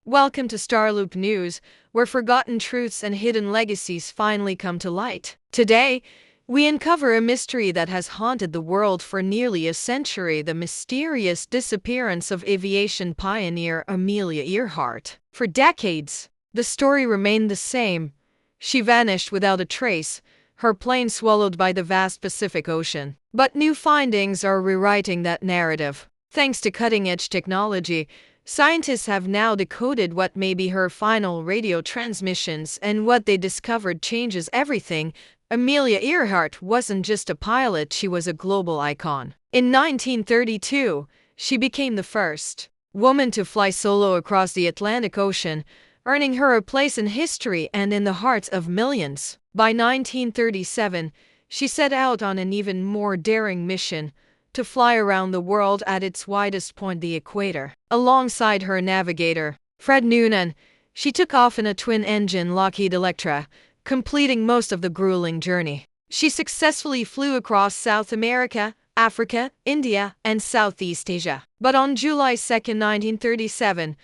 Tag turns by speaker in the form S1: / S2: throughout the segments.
S1: Welcome to Starloopnews, where forgotten truths and hidden legacies finally come to light. Today, we uncover a mystery that has haunted the world for nearly a century: the mysterious disappearance of aviation pioneer Amelia Earhart. For decades, the story remained the same. She vanished without a trace, her plane swallowed by the vast Pacific Ocean. But new findings are rewriting that narrative. Thanks to cutting-edge technology, scientists have now decoded what may be her final radio transmissions, and what they discovered changes everything. Amelia Earhart wasn't just a pilot, she was a global icon. In 1932, she became the first woman to fly solo across the Atlantic Ocean, earning her a place in history and in the hearts of millions. By 1937, she set out on an even more daring mission: to fly around the world at its widest point, the equator. Alongside her navigator, Fred Noonan, she took off in a twin-engine Lockheed Electra, completing most of the grueling journey. She successfully flew across South America, Africa, India, and Southeast Asia. But on July 2, 1937,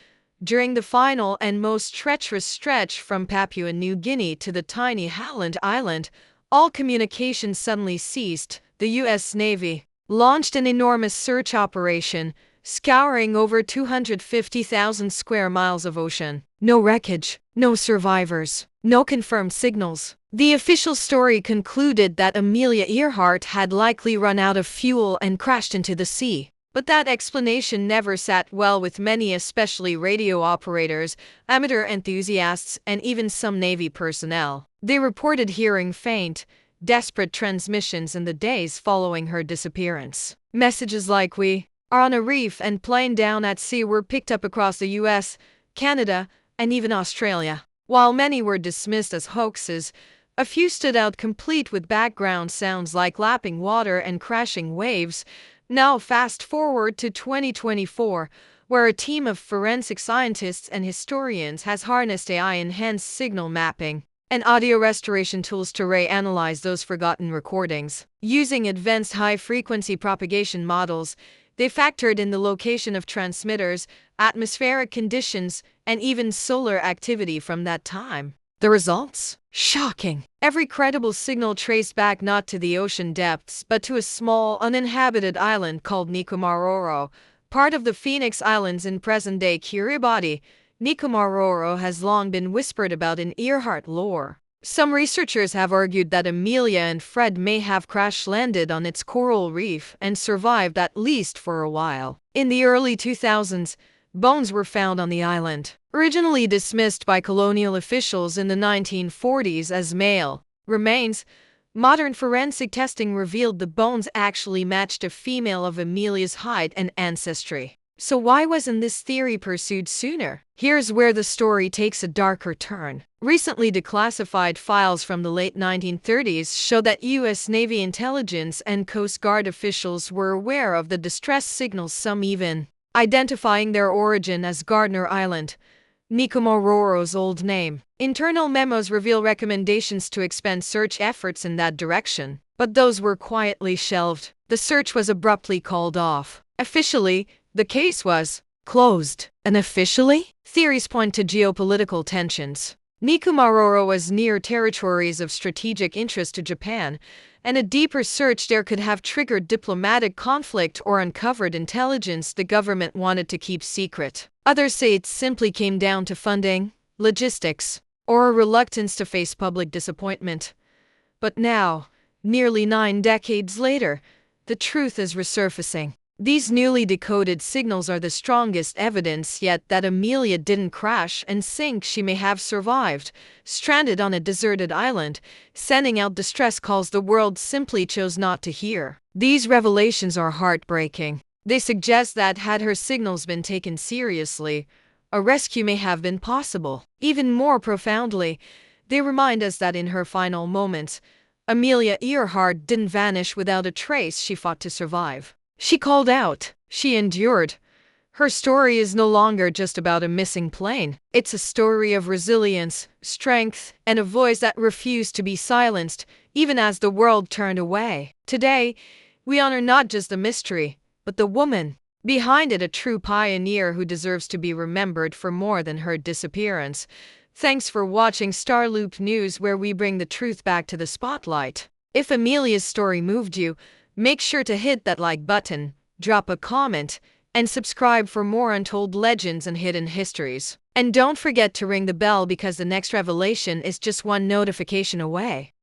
S1: during the final and most treacherous stretch from Papua New Guinea to the tiny Howland Island, all communication suddenly ceased. The U.S. Navy launched an enormous search operation, scouring over 250,000 square miles of ocean. No wreckage, no survivors, no confirmed signals. The official story concluded that Amelia Earhart had likely run out of fuel and crashed into the sea. But that explanation never sat well with many, especially radio operators, amateur enthusiasts, and even some Navy personnel. They reported hearing faint, desperate transmissions in the days following her disappearance. Messages like "We are on a reef and plane down at sea" were picked up across the US, Canada, and even Australia. While many were dismissed as hoaxes, a few stood out, complete with background sounds like lapping water and crashing waves. Now fast forward to 2024, where a team of forensic scientists and historians has harnessed AI-enhanced signal mapping and audio restoration tools to reanalyze those forgotten recordings. Using advanced high-frequency propagation models, they factored in the location of transmitters, atmospheric conditions, and even solar activity from that time. The results? Shocking. Every credible signal traced back not to the ocean depths, but to a small, uninhabited island called Nikomaroro, part of the Phoenix Islands in present-day Kiribati. Nikomaroro has long been whispered about in Earhart lore. Some researchers have argued that Amelia and Fred may have crash-landed on its coral reef and survived at least for a while. In the early 2000s, bones were found on the island. Originally dismissed by colonial officials in the 1940s as male remains, modern forensic testing revealed the bones actually matched a female of Amelia's height and ancestry. So why wasn't this theory pursued sooner? Here's where the story takes a darker turn. Recently declassified files from the late 1930s show that U.S. Navy intelligence and Coast Guard officials were aware of the distress signals, some even identifying their origin as Gardner Island, Nikomaroro's old name. Internal memos reveal recommendations to expand search efforts in that direction, but those were quietly shelved. The search was abruptly called off. Officially, the case was closed. Unofficially, theories point to geopolitical tensions. Nikomaroro was near territories of strategic interest to Japan, and a deeper search there could have triggered diplomatic conflict or uncovered intelligence the government wanted to keep secret. Others say it simply came down to funding, logistics, or a reluctance to face public disappointment. But now, nearly 9 decades later, the truth is resurfacing. These newly decoded signals are the strongest evidence yet that Amelia didn't crash and sink. She may have survived, stranded on a deserted island, sending out distress calls the world simply chose not to hear. These revelations are heartbreaking. They suggest that had her signals been taken seriously, a rescue may have been possible. Even more profoundly, they remind us that in her final moments, Amelia Earhart didn't vanish without a trace. She fought to survive. She called out. She endured. Her story is no longer just about a missing plane. It's a story of resilience, strength, and a voice that refused to be silenced, even as the world turned away. Today, we honor not just the mystery, but the woman, Behind it, a true pioneer who deserves to be remembered for more than her disappearance. Thanks for watching Starloop News, where we bring the truth back to the spotlight. If Amelia's story moved you, make sure to hit that like button, drop a comment, and subscribe for more untold legends and hidden histories. And don't forget to ring the bell, because the next revelation is just one notification away.